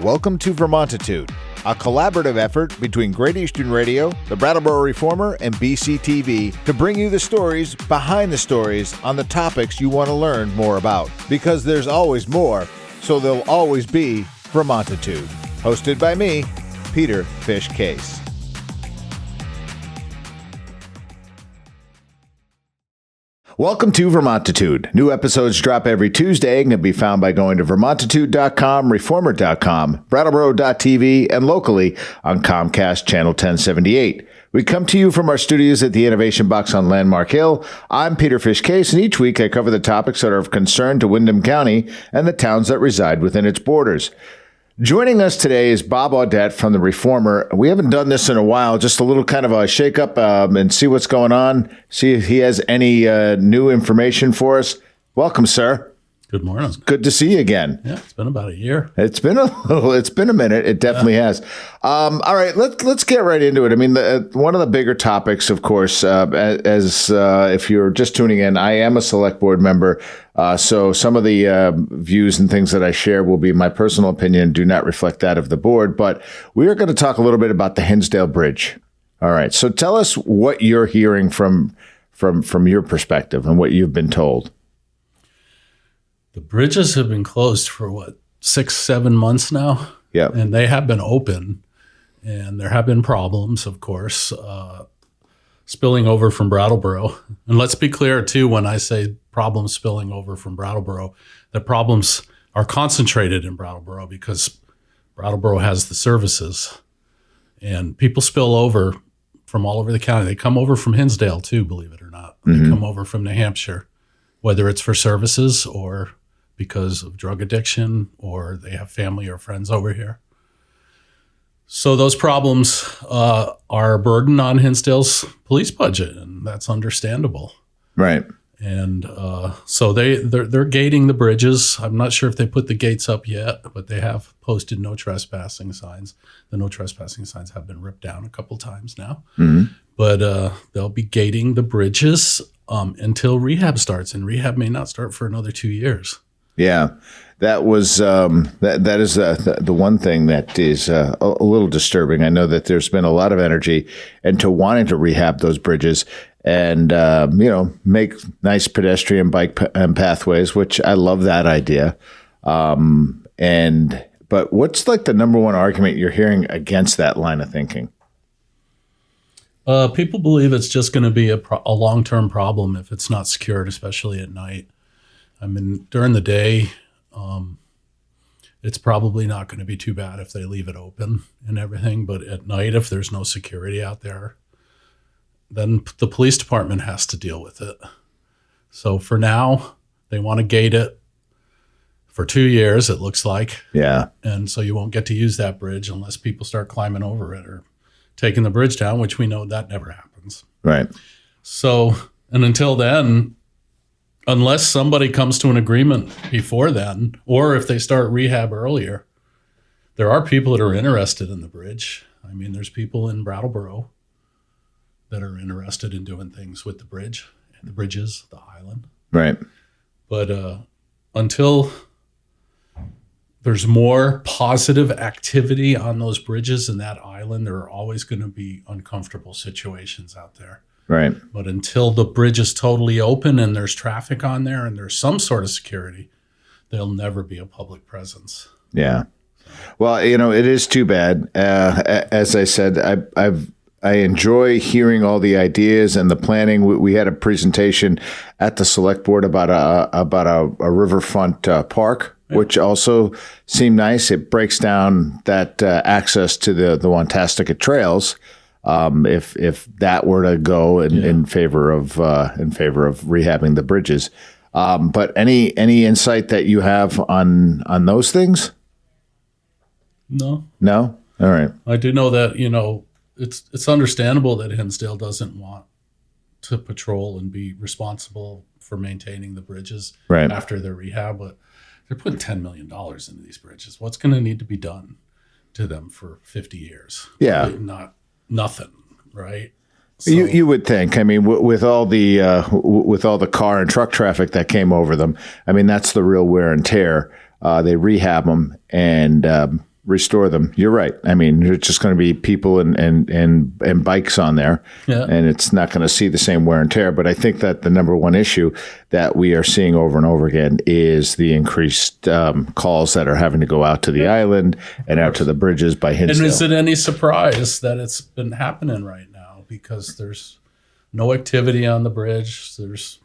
Welcome to Vermontitude, a collaborative effort between Great Eastern Radio, the Brattleboro Reformer, and BCTV to bring you the stories behind the stories on the topics you want to learn more about. Because there's always more, so there'll always be Vermontitude. Hosted by me, Peter Fish Case. Welcome to Vermontitude. New episodes drop every Tuesday and can be found by going to vermontitude.com, reformer.com, brattleboro.tv, and locally on Comcast Channel 1078. We come to you from our studios at the Innovation Box on Landmark Hill. I'm Peter Fish Case, and each week I cover the topics that are of concern to Windham County and the towns that reside within its borders. Joining us today is Bob Audette from the Reformer. We haven't done this in a while, just a little kind of a shake-up and see what's going on, see if he has any new information for us. Welcome, sir. Good morning. It's good to see you again. Yeah, it's been about a year. It's been a minute. It definitely has. All right, let's get right into it. I mean, one of the bigger topics, of course, as if you're just tuning in, I am a select board member. So some of the views and things that I share will be my personal opinion, do not reflect that of the board. But we are going to talk a little bit about the Hinsdale Bridge. All right. So tell us what you're hearing from your perspective and what you've been told. The bridges have been closed for 6-7 months now. Yeah. And they have been open, and there have been problems, of course, spilling over from Brattleboro. And let's be clear too, when I say problems spilling over from Brattleboro, the problems are concentrated in Brattleboro because Brattleboro has the services, and people spill over from all over the county. They come over from Hinsdale too, believe it or not. Mm-hmm. They come over from New Hampshire, whether it's for services or because of drug addiction, or they have family or friends over here. So those problems are a burden on Hinsdale's police budget, and that's understandable. Right. And so they're gating the bridges. I'm not sure if they put the gates up yet, but they have posted no trespassing signs. The no trespassing signs have been ripped down a couple times now. Mm-hmm. But they'll be gating the bridges until rehab starts, and rehab may not start for another 2 years. Yeah, that was that is the one thing that is a little disturbing. I know that there's been a lot of energy into wanting to rehab those bridges and make nice pedestrian bike and pathways, which I love that idea. But what's like the number one argument you're hearing against that line of thinking? People believe it's just going to be a long-term problem if it's not secured, especially at night. I mean, during the day, it's probably not going to be too bad if they leave it open and everything. But at night, if there's no security out there, then the police department has to deal with it. So for now, they want to gate it for 2 years, it looks like. Yeah. And so you won't get to use that bridge unless people start climbing over it or taking the bridge down, which we know that never happens. Right. So, and until then, unless somebody comes to an agreement before then, or if they start rehab earlier, there are people that are interested in the bridge. I mean, there's people in Brattleboro that are interested in doing things with the bridge and the bridges, the island. Right. But until there's more positive activity on those bridges and that island, there are always going to be uncomfortable situations out there. Right. But until the bridge is totally open and there's traffic on there and there's some sort of security, there'll never be a public presence. Yeah. Well, it is too bad. As I said, I enjoy hearing all the ideas and the planning. We had a presentation at the select board about a riverfront park, yeah, which also seemed nice. It breaks down that access to the Wantastica trails. If that were to go in favor of rehabbing the bridges, but any insight that you have on those things? No. All right. I do know that it's understandable that Hinsdale doesn't want to patrol and be responsible for maintaining the bridges after their rehab, but they're putting $10 million into these bridges. What's going to need to be done to them for 50 years? Yeah. Really nothing, right? So, you would think. I mean, with all the car and truck traffic that came over them, I mean, that's the real wear and tear. They rehab them, and restore them. You're right. I mean, there's just going to be people and bikes on there, and it's not going to see the same wear and tear. But I think that the number one issue that we are seeing over and over again is the increased calls that are having to go out to the island and out to the bridges by Hinsdale. And is it any surprise that it's been happening right now? Because there's no activity on the bridge. There's,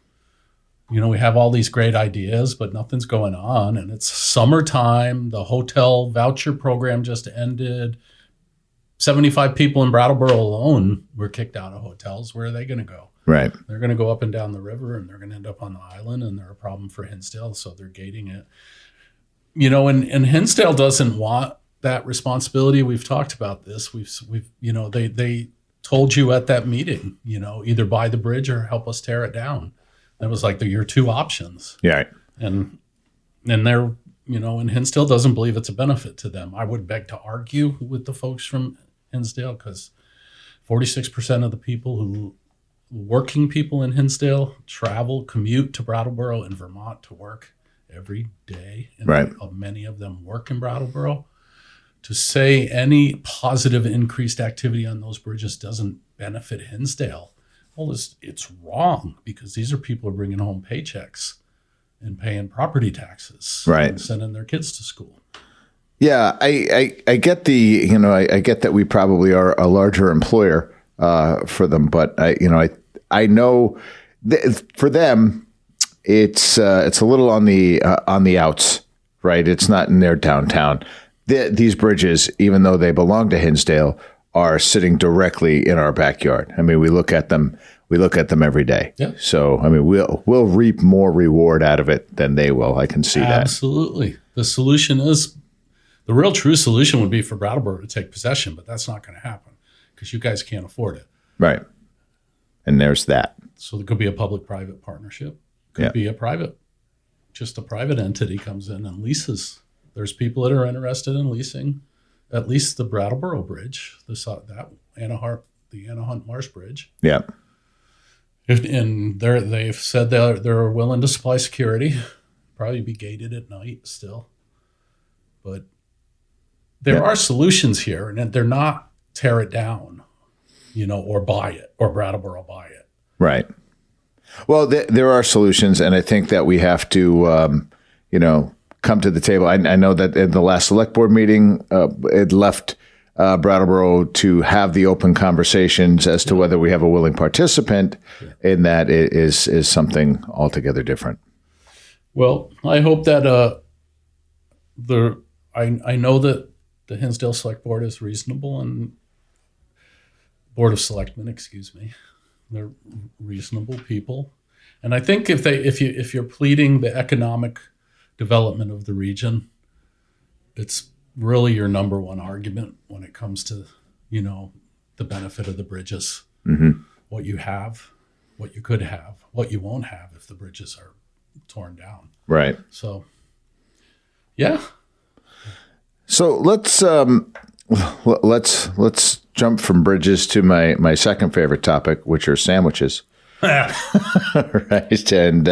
we have all these great ideas, but nothing's going on. And it's summertime. The hotel voucher program just ended. 75 people in Brattleboro alone were kicked out of hotels. Where are they going to go? Right. They're going to go up and down the river, and they're going to end up on the island, and they're a problem for Hinsdale, so they're gating it. And Hinsdale doesn't want that responsibility. We've talked about this. They told you at that meeting, either buy the bridge or help us tear it down. That was like your two options. Yeah. And they're, and Hinsdale doesn't believe it's a benefit to them. I would beg to argue with the folks from Hinsdale, because 46% of the working people in Hinsdale commute to Brattleboro and Vermont to work every day. And right. Many of them work in Brattleboro. To say any positive increased activity on those bridges doesn't benefit Hinsdale, well, it's wrong, because these are people who are bringing home paychecks and paying property taxes, right, and sending their kids to school. Yeah, I get I get that we probably are a larger employer for them, but I know that for them it's a little on the outs, right? It's not in their downtown. These bridges, even though they belong to Hinsdale, are sitting directly in our backyard. I mean, we look at them every day. Yeah. So, I mean, we'll reap more reward out of it than they will. I can see that. Absolutely. The real true solution would be for Brattleboro to take possession, but that's not going to happen because you guys can't afford it. Right. And there's that. So there could be a public-private partnership. Could be a private entity comes in and leases. There's people that are interested in leasing at least the Brattleboro Bridge, the Anna Hunt Marsh Bridge. Yeah. And they've said they're willing to supply security, probably be gated at night still. But there are solutions here, and they're not tear it down, or buy it, or Brattleboro buy it. Right. Well, there are solutions, and I think that we have to, come to the table. I know that in the last select board meeting, it left Brattleboro to have the open conversations as to whether we have a willing participant in that is something altogether different. Well, I hope that I know that the Hinsdale Select Board is reasonable, and Board of Selectmen, excuse me, they're reasonable people, and I think if you're pleading the economic development of the region, it's really your number one argument when it comes to, the benefit of the bridges, what you have, what you could have, what you won't have if the bridges are torn down. Right. So, yeah. So let's jump from bridges to my second favorite topic, which are sandwiches. Right. And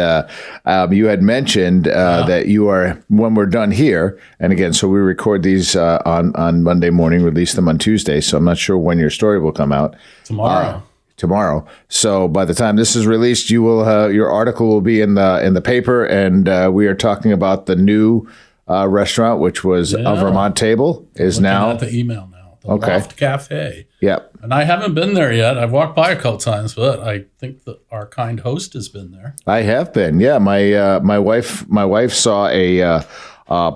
you had mentioned that you are, when we're done here, and again, so we record these on Monday morning, release them on Tuesday. So I'm not sure when your story will come out. Tomorrow. So by the time this is released, you will your article will be in the paper, and we are talking about the new restaurant, which was a Vermont Table, is now at the email now. The Loft Cafe. Yep. And I haven't been there yet. I've walked by a couple times, but I think that our kind host has been there. I have been. Yeah. My wife saw a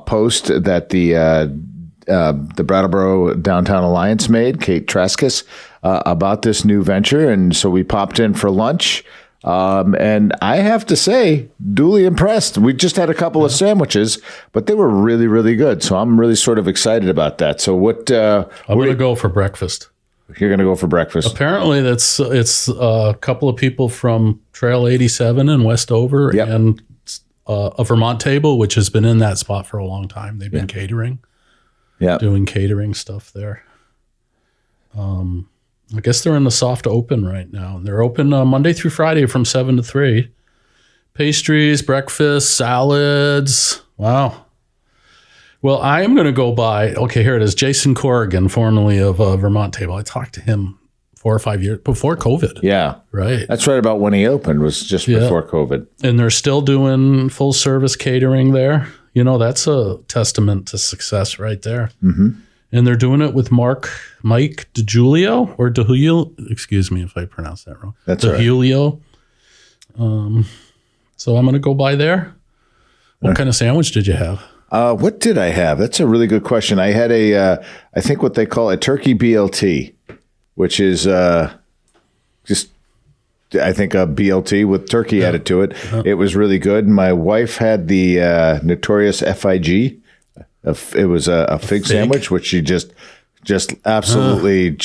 post that the Brattleboro Downtown Alliance made, Kate Traskis, about this new venture. And so we popped in for lunch. And I have to say, duly impressed. We just had a couple of sandwiches, but they were really, really good. So I'm really sort of excited about that. So what? I'm going to go for breakfast. You're going to go for breakfast. Apparently, it's a couple of people from Trail 87 in Westover and a Vermont Table, which has been in that spot for a long time. They've been catering, doing catering stuff there. I guess they're in the soft open right now. And they're open Monday through Friday from 7 to 3. Pastries, breakfast, salads. Wow. Well, I am going to go by, okay, here it is. Jason Corrigan, formerly of Vermont Table. I talked to him 4 or 5 years before COVID. Yeah. Right. That's right about when he opened, was just before COVID. And they're still doing full service catering there. You know, that's a testament to success right there. Mm-hmm. And they're doing it with Mike DiGiulio or DiGiulio. Excuse me if I pronounced that wrong. That's DiGiulio. Right. So I'm going to go by there. What kind of sandwich did you have? What did I have? That's a really good question. I had I think what they call a turkey BLT, which is just, I think, a BLT with turkey added to it. It was really good. My wife had the notorious FIG. It was a fig sandwich, which she just absolutely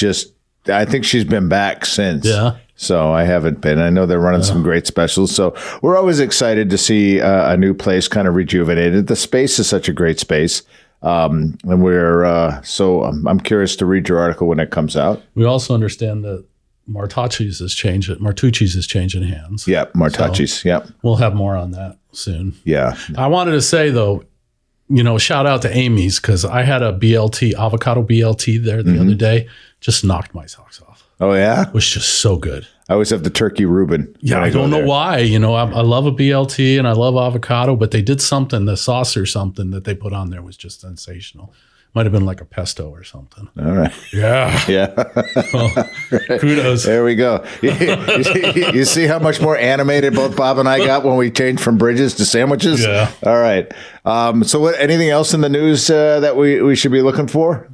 I think she's been back since. Yeah. So I haven't been. I know they're running some great specials. So we're always excited to see a new place kind of rejuvenated. The space is such a great space. And I'm curious to read your article when it comes out. We also understand that Martucci's is changing hands. Yep, Martucci's. So yep. We'll have more on that soon. Yeah. I wanted to say, though, shout out to Amy's, because I had a avocado BLT there the other day. Just knocked my socks off. Oh, yeah? It was just so good. I always have the turkey Reuben. Yeah, I don't know why. I love a BLT and I love avocado, but they did something, the sauce or something that they put on there was just sensational. Might have been like a pesto or something. All right. Yeah. Yeah. Well, kudos. There we go. You see how much more animated both Bob and I got when we changed from bridges to sandwiches? Yeah. All right. So anything else in the news that we should be looking for?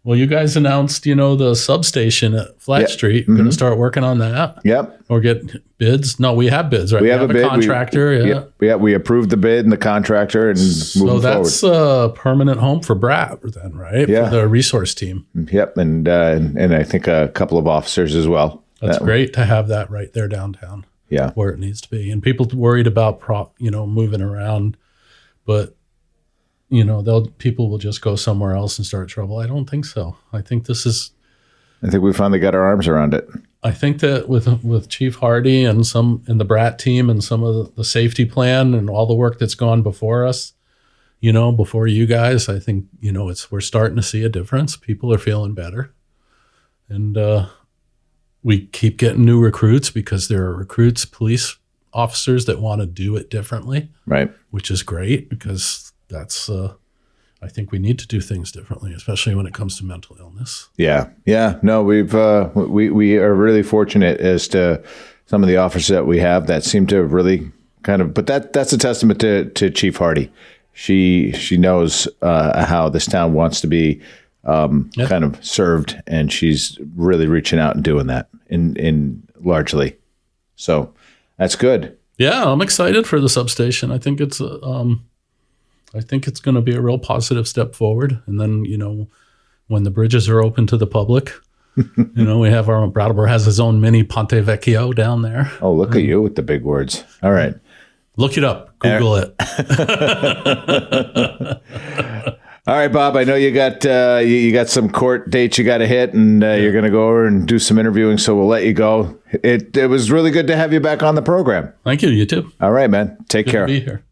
Well, you guys announced, the substation at Flat Street. We're going to start working on that. Yep. Or get bids. No, we have bids, right? We have a bid. Contractor. We approved the bid and the contractor and moving forward. So that's a permanent home for Brat then, right? Yeah. For the resource team. Yep. And I think a couple of officers as well. That's great to have that right there downtown. Yeah. Where it needs to be. And people worried about moving around, but people will just go somewhere else and start trouble. I don't think so. I think we finally got our arms around it. I think that with Chief Hardy and the Brat team and some of the safety plan and all the work that's gone before us, before you guys, I think, we're starting to see a difference. People are feeling better. And we keep getting new recruits because there are police officers that want to do it differently. Right. Which is great because that's I think we need to do things differently, especially when it comes to mental illness. Yeah. No, we are really fortunate as to some of the officers that we have that seem to really but that's a testament to Chief Hardy. She knows how this town wants to be kind of served, and she's really reaching out and doing that in largely. So that's good. Yeah, I'm excited for the substation. I think it's going to be a real positive step forward. And then, when the bridges are open to the public, we have Brattleboro has his own mini Ponte Vecchio down there. Oh, look at you with the big words. All right. Look it up. Google it. All right, Bob, I know you got some court dates you got to hit, and you're going to go over and do some interviewing, so we'll let you go. It was really good to have you back on the program. Thank you. You too. All right, man. Take care. Good to be here.